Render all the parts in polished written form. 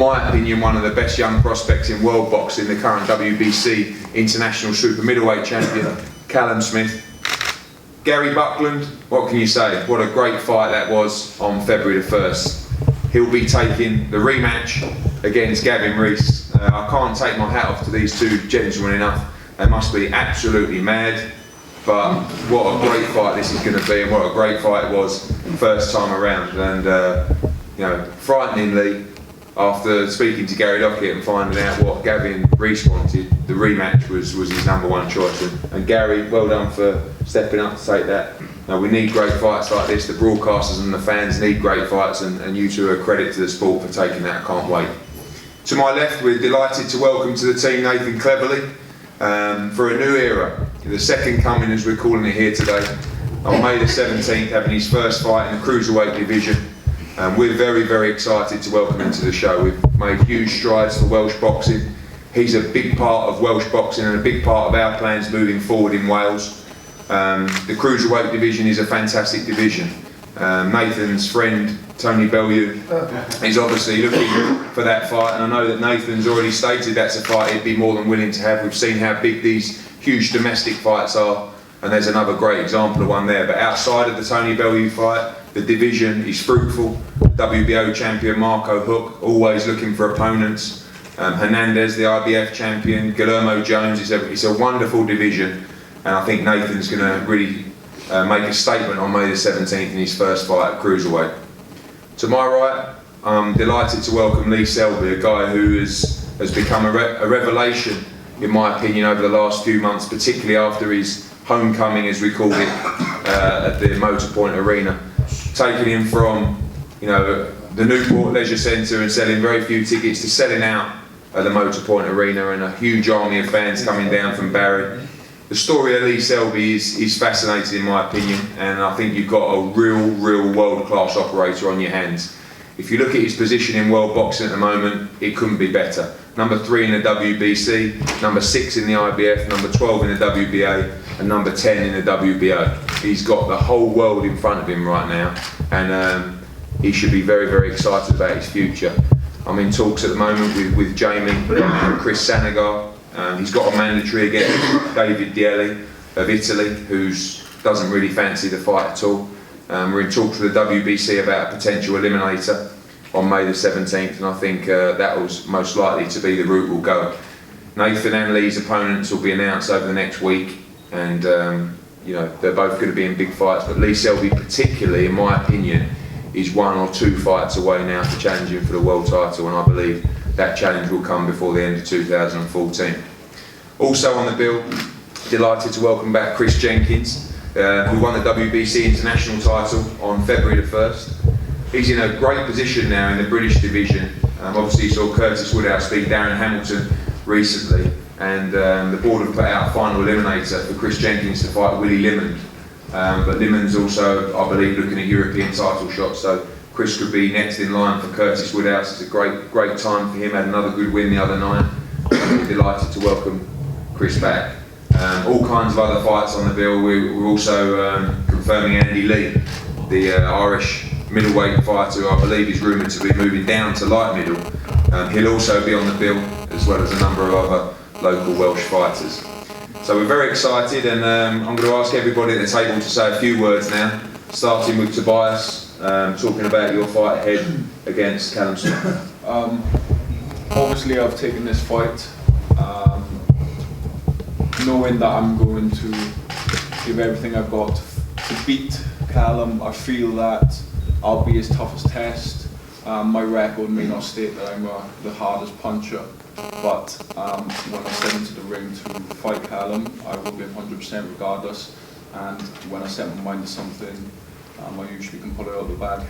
my opinion, one of the best young prospects in world boxing, the current WBC International Super Middleweight Champion, Callum Smith. Gary Buckland, what can you say? What a great fight that was on February the 1st. He'll be taking the rematch against Gavin Rees. I can't take my hat off to these two gentlemen enough. They must be absolutely mad, but what a great fight this is going to be, and what a great fight it was first time around. And you know, frighteningly, after speaking to Gary Lockett and finding out what Gavin Rees wanted, the rematch was his #1 choice. And Gary, well done for stepping up to take that. Now, we need great fights like this. The broadcasters and the fans need great fights, and you two are a credit to the sport for taking that. I can't wait. To my left, we're delighted to welcome to the team Nathan Cleverly for a new era. The second coming, as we're calling it here today, on May the 17th, having his first fight in the cruiserweight division. We're very, very excited to welcome him to the show. We've made huge strides for Welsh boxing. He's a big part of Welsh boxing and a big part of our plans moving forward in Wales. The cruiserweight division is a fantastic division. Nathan's friend Tony Bellew is obviously looking for that fight, and I know that Nathan's already stated that's a fight he'd be more than willing to have. We've seen how big these huge domestic fights are, and there's another great example of one there. But outside of the Tony Bellew fight, the division is fruitful. WBO champion Marco Hook, always looking for opponents. Hernandez, the IBF champion, Guillermo Jones. It's a wonderful division, and I think Nathan's going to really make a statement on May the 17th in his first fight at cruiserweight. To my right, I'm delighted to welcome Lee Selby, a guy who has become a revelation, in my opinion, over the last few months, particularly after his homecoming, as we called it, at the Motorpoint Arena. Taking him from, you know, the Newport Leisure Centre and selling very few tickets to selling out at the Motorpoint Arena, and a huge army of fans coming down from Barry. The story of Lee Selby is fascinating in my opinion, and I think you've got a real world-class operator on your hands. If you look at his position in world boxing at the moment, it couldn't be better. #3 in the WBC, #6 in the IBF, #12 in the WBA, and #10 in the WBO. He's got the whole world in front of him right now, and he should be very, very excited about his future. I'm in talks at the moment with Jamie and Chris Sanagar. He's got a mandatory against David Dielli of Italy, who doesn't really fancy the fight at all. We're in talks with the WBC about a potential eliminator on May the 17th, and I think that was most likely to be the route we'll go. Nathan and Lee's opponents will be announced over the next week, and you know, they're both going to be in big fights, but Lee Selby particularly, in my opinion, is 1 or 2 fights away now to challenging for the world title, and I believe that challenge will come before the end of 2014. Also on the bill, delighted to welcome back Chris Jenkins, who won the WBC International title on February the 1st. He's in a great position now in the British division. Obviously you saw Curtis Woodhouse beat Darren Hamilton recently, and the board have put out a final eliminator for Chris Jenkins to fight Willie Limond. But Limond's also, I believe, looking at European title shots, so Chris could be next in line for Curtis Woodhouse. It's a great time for him. Had another good win the other night. We're delighted to welcome Chris back. All kinds of other fights on the bill. We're also confirming Andy Lee, the Irish middleweight fighter, who I believe is rumoured to be moving down to light middle. He'll also be on the bill, as well as a number of other local Welsh fighters. So we're very excited, and I'm going to ask everybody at the table to say a few words now, starting with Tobias, talking about your fight ahead against Callum Smith. Obviously I've taken this fight knowing that I'm going to give everything I've got to beat Callum. I feel that I'll be his toughest test. My record may not state that I'm the hardest puncher, but when I step into the ring to fight Callum, I will be 100% regardless, and when I set my mind to something, I usually can pull it out of the bag.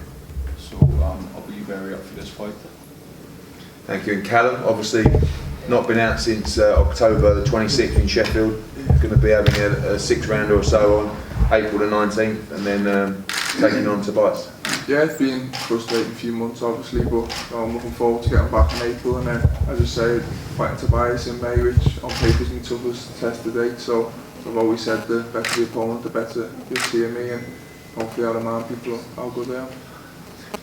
So I'll be very up for this fight. Thank you. And Callum, obviously not been out since October the 26th in Sheffield. Going to be having a 6-rounder or so on April the 19th, and then taking on Tobias. Yeah, it's been frustrating a few months obviously, but I'm looking forward to getting back in April, and then, as I say, fighting Tobias in May, which on paper is my toughest test to date. So I've always said the better the opponent, the better you'll see me, and hopefully I'll remind people how good they are.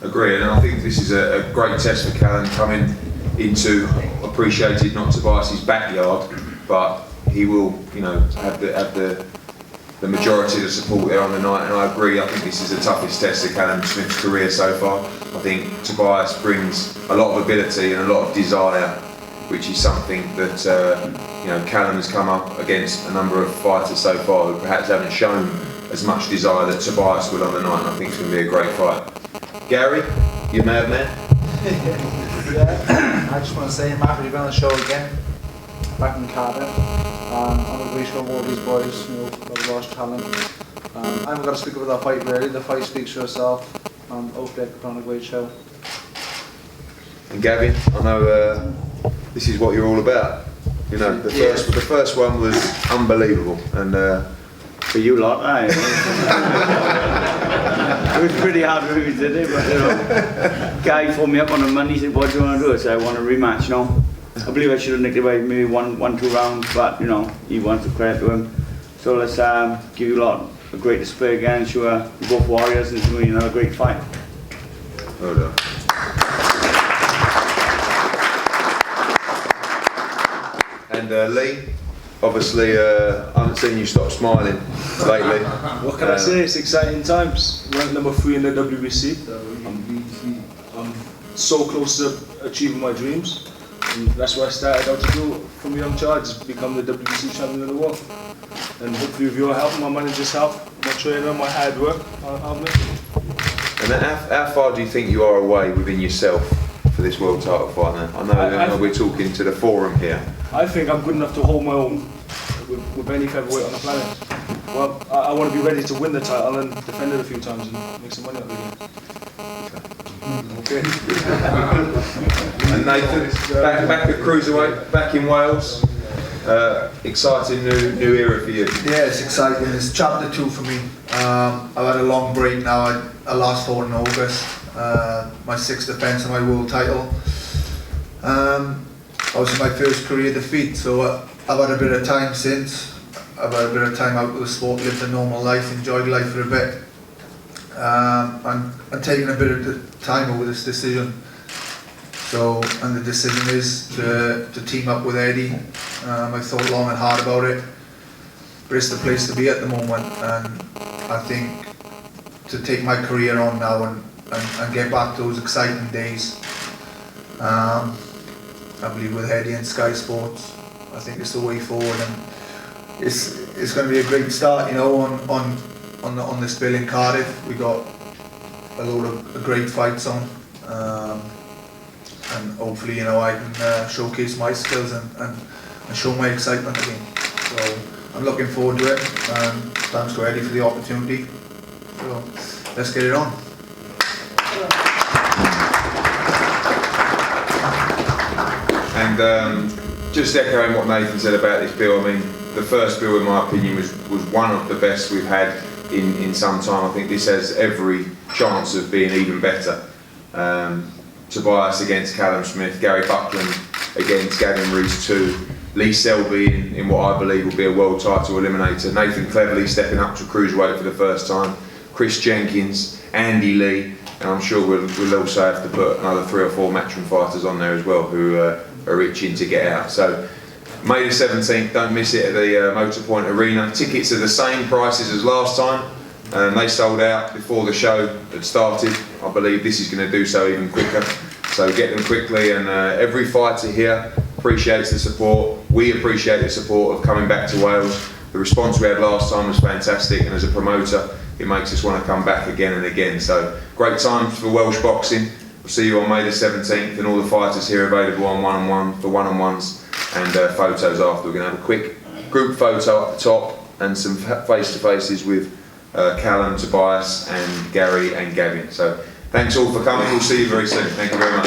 Agree, and I think this is a great test for Callum, coming into, appreciated not Tobias's backyard, but he will, you know, have the majority of the support there on the night, and I agree. I think this is the toughest test of Callum Smith's career so far. I think Tobias brings a lot of ability and a lot of desire, which is something that you know, Callum has come up against a number of fighters so far who perhaps haven't shown as much desire that Tobias will on the night, and I think it's going to be a great fight. Gary, you madman? Yeah, I just want to say I'm happy to be on the show again, back in Cardiff. I'm a great show of all these boys, you know, I've lost talent. I haven't got to speak about that fight really, the fight speaks for itself. Hopefully I can put on a great show. And Gavin, I know this is what you're all about. You know, the first one was unbelievable, and for you lot, aye. It was pretty hard for me today, but you know, Guy phoned me up on the Monday, he said, what do you want to do? I said, I want a rematch, you know. I believe I should have nicked it by maybe one, 2 rounds, but you know, he wants to credit to him. So let's give you a lot a great display again, sure, we're both warriors, and it's going to be another great fight. Well done. And Lee, obviously I haven't seen you stop smiling lately. What can I say? It's exciting times. Ranked number 3 in the WBC. I'm so close to achieving my dreams. And that's what I started out to do from a young child, is become the WBC champion of the world. And hopefully with your help, my manager's help, my trainer, my hard work, I'll make it. And how far do you think you are away within yourself for this world title fight now? I know we're talking to the forum here. I think I'm good enough to hold my own with any featherweight on the planet. Well, I want to be ready to win the title and defend it a few times and make some money out of it. Okay. And Nathan, back at cruiserweight, back in Wales. Exciting new era for you. Yeah, it's exciting. It's chapter 2 for me. I've had a long break now. I last fought in August. My 6th defence of my world title. Obviously my first career defeat, so I've had a bit of time since. I've had a bit of time out of the sport, lived a normal life, enjoyed life for a bit. I'm taking a bit of time over this decision. So, and the decision is to team up with Eddie. I thought long and hard about it, but it's the place to be at the moment, and I think to take my career on now and get back to those exciting days. I believe with Eddie and Sky Sports, I think it's the way forward, and it's going to be a great start, you know, on this bill in Cardiff. We got a load of great fights on, and hopefully, you know, I can showcase my skills and show my excitement again. So I'm looking forward to it, and thanks to Eddie for the opportunity. So let's get it on. And just echoing what Nathan said about this bill, I mean, the first bill in my opinion was one of the best we've had in some time. I think this has every chance of being even better. Tobias against Callum Smith, Gary Buckland against Gavin Rees 2, Lee SELBY in what I believe will be a world title eliminator, Nathan Cleverly stepping up to cruiserweight for the first time, Chris Jenkins, Andy Lee, and I'm sure we'll also have to put another 3 or 4 matchroom fighters on there as well who are itching to get out. So May the 17th, don't miss it at the Motorpoint Arena. Tickets are the same prices as last time. They sold out before the show had started. I believe this is going to do so even quicker. So get them quickly, and every fighter here appreciates the support. We appreciate the support of coming back to Wales. The response we had last time was fantastic, and as a promoter, it makes us want to come back again and again. So great times for Welsh boxing. We'll see you on May the 17th, and all the fighters here available on one-on-one for one-on-ones and photos after. We're going to have a quick group photo up the top and some face-to-faces with Callum, Tobias and Gary and Gavin. So thanks all for coming. We'll see you very soon. Thank you very much.